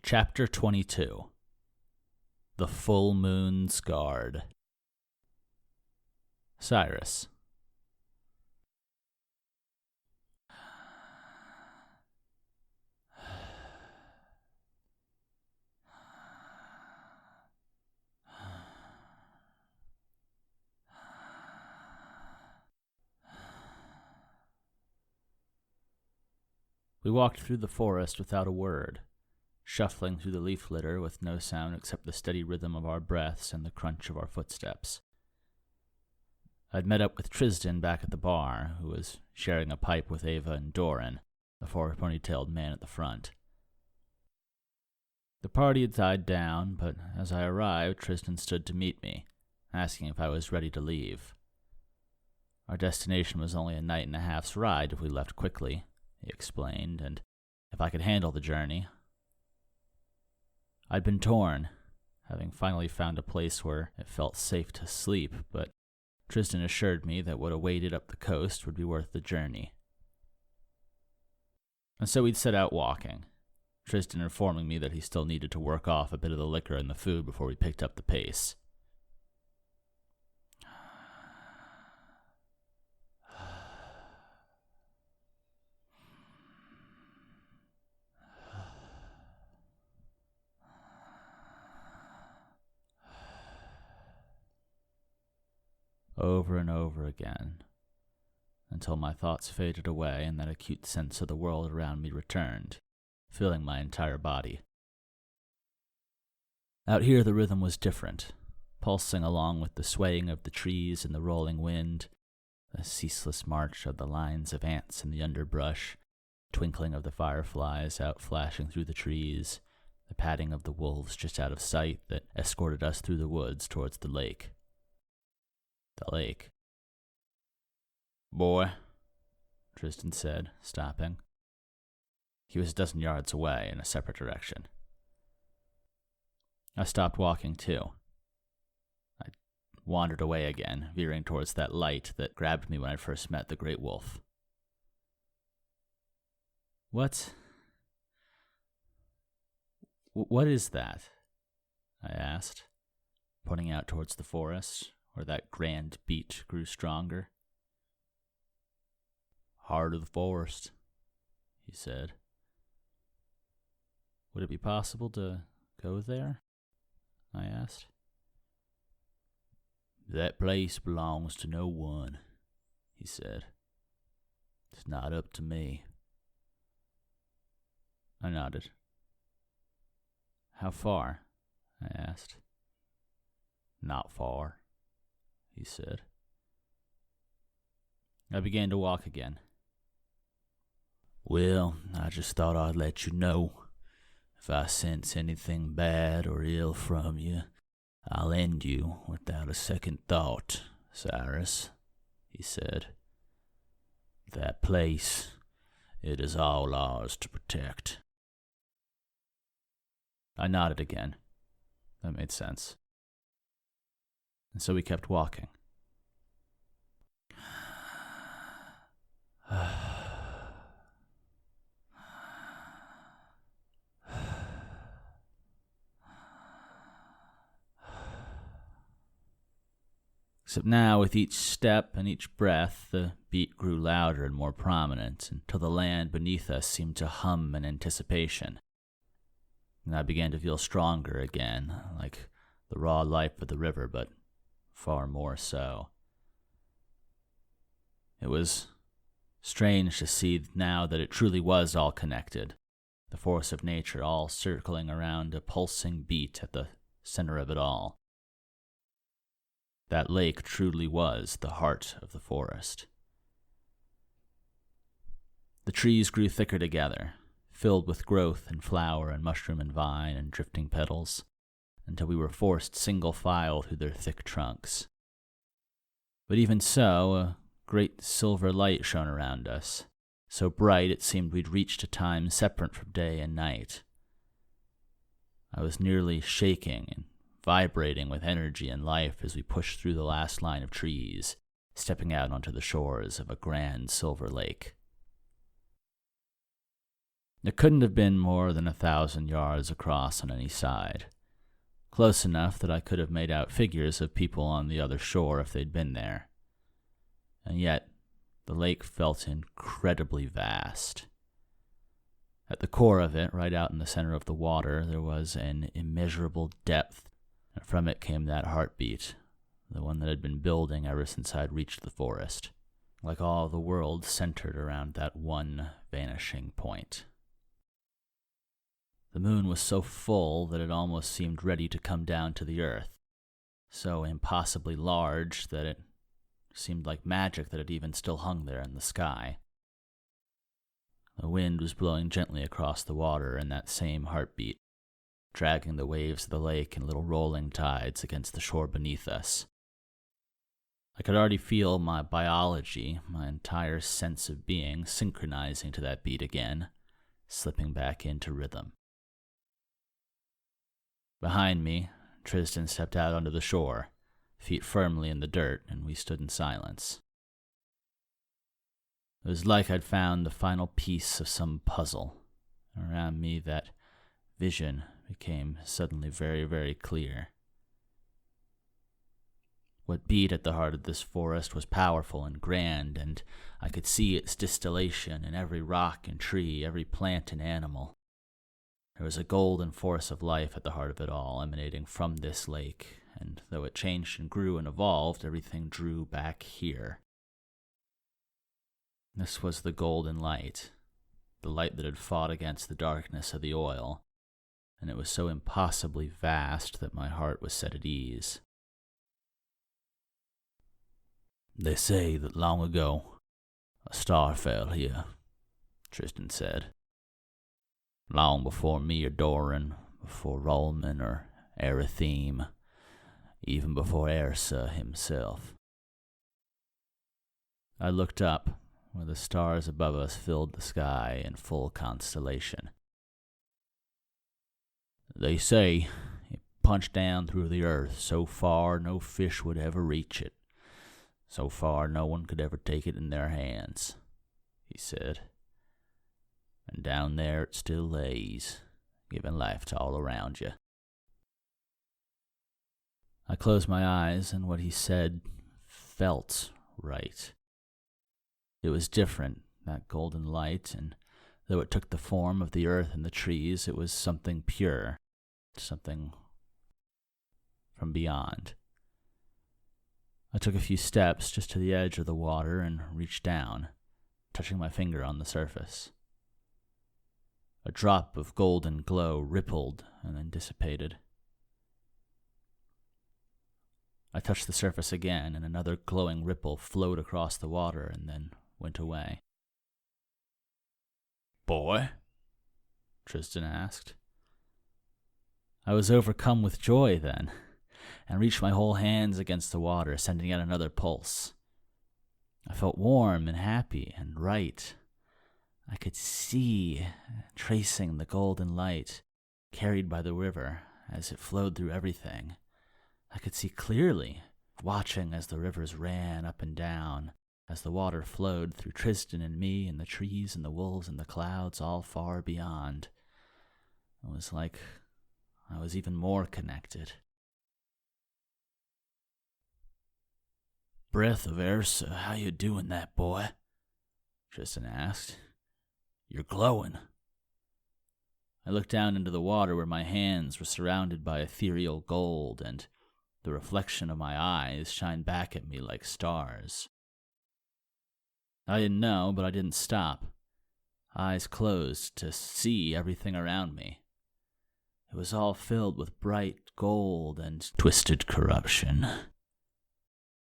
Chapter 22 The Full Moon's Guard. Cyrus. We walked through the forest without a word, shuffling through the leaf litter with no sound except the steady rhythm of our breaths and the crunch of our footsteps. I'd met up with Tristan back at the bar, who was sharing a pipe with Ava and Doran, the four-ponytailed man at the front. The party had died down, but as I arrived, Tristan stood to meet me, asking if I was ready to leave. Our destination was only a night and a half's ride if we left quickly, he explained, and if I could handle the journey. I'd been torn, having finally found a place where it felt safe to sleep, but Tristan assured me that what awaited up the coast would be worth the journey. And so we'd set out walking, Tristan informing me that he still needed to work off a bit of the liquor and the food before we picked up the pace. Over and over again, until my thoughts faded away and that acute sense of the world around me returned, filling my entire body. Out here the rhythm was different, pulsing along with the swaying of the trees and the rolling wind, the ceaseless march of the lines of ants in the underbrush, twinkling of the fireflies out flashing through the trees, the padding of the wolves just out of sight that escorted us through the woods towards the lake. The lake. "Boy," Tristan said, stopping. He was a dozen yards away in a separate direction. I stopped walking too. I wandered away again, veering towards that light that grabbed me when I first met the great wolf. What is that?" I asked, pointing out towards the forest, where that grand beat grew stronger. "Heart of the forest," he said. "Would it be possible to go there?" I asked. "That place belongs to no one," he said. "It's not up to me." I nodded. "How far?" I asked. "Not far," he said. I began to walk again. "Well, I just thought I'd let you know. If I sense anything bad or ill from you, I'll end you without a second thought, Cyrus," he said. "That place, it is all ours to protect." I nodded again. That made sense. And so we kept walking. Except now, with each step and each breath, the beat grew louder and more prominent, until the land beneath us seemed to hum in anticipation. And I began to feel stronger again, like the raw life of the river, but far more so. It was strange to see now that it truly was all connected, the force of nature all circling around a pulsing beat at the center of it all. That lake truly was the heart of the forest. The trees grew thicker together, filled with growth and flower and mushroom and vine and drifting petals, until we were forced single file through their thick trunks. But even so, a great silver light shone around us, so bright it seemed we'd reached a time separate from day and night. I was nearly shaking and vibrating with energy and life as we pushed through the last line of trees, stepping out onto the shores of a grand silver lake. It couldn't have been more than 1,000 yards across on any side, close enough that I could have made out figures of people on the other shore if they'd been there. And yet, the lake felt incredibly vast. At the core of it, right out in the center of the water, there was an immeasurable depth, and from it came that heartbeat, the one that had been building ever since I'd reached the forest, like all the world centered around that one vanishing point. The moon was so full that it almost seemed ready to come down to the earth, so impossibly large that it seemed like magic that it even still hung there in the sky. The wind was blowing gently across the water in that same heartbeat, dragging the waves of the lake in little rolling tides against the shore beneath us. I could already feel my biology, my entire sense of being, synchronizing to that beat again, slipping back into rhythm. Behind me, Tristan stepped out onto the shore, feet firmly in the dirt, and we stood in silence. It was like I'd found the final piece of some puzzle. Around me, that vision became suddenly very, very clear. What beat at the heart of this forest was powerful and grand, and I could see its distillation in every rock and tree, every plant and animal. There was a golden force of life at the heart of it all, emanating from this lake, and though it changed and grew and evolved, everything drew back here. This was the golden light, the light that had fought against the darkness of the oil, and it was so impossibly vast that my heart was set at ease. "They say that long ago, a star fell here," Tristan said. "Long before me or Doran, before Rollman or Aerithim, even before Ersa himself." I looked up, where the stars above us filled the sky in full constellation. "They say it punched down through the earth so far no fish would ever reach it, so far no one could ever take it in their hands," he said. "And down there it still lays, giving life to all around you." I closed my eyes, and what he said felt right. It was different, that golden light, and though it took the form of the earth and the trees, it was something pure, something from beyond. I took a few steps just to the edge of the water and reached down, touching my finger on the surface. A drop of golden glow rippled and then dissipated. I touched the surface again, and another glowing ripple flowed across the water and then went away. "Boy?" Tristan asked. I was overcome with joy then, and reached my whole hands against the water, sending out another pulse. I felt warm and happy and right. I could see, tracing the golden light carried by the river as it flowed through everything. I could see clearly, watching as the rivers ran up and down, as the water flowed through Tristan and me and the trees and the wolves and the clouds all far beyond. It was like I was even more connected. "Breath of Ersa, how you doing that, boy?" Tristan asked. "You're glowing." I looked down into the water where my hands were surrounded by ethereal gold, and the reflection of my eyes shined back at me like stars. I didn't know, but I didn't stop. Eyes closed to see everything around me. It was all filled with bright gold and twisted corruption.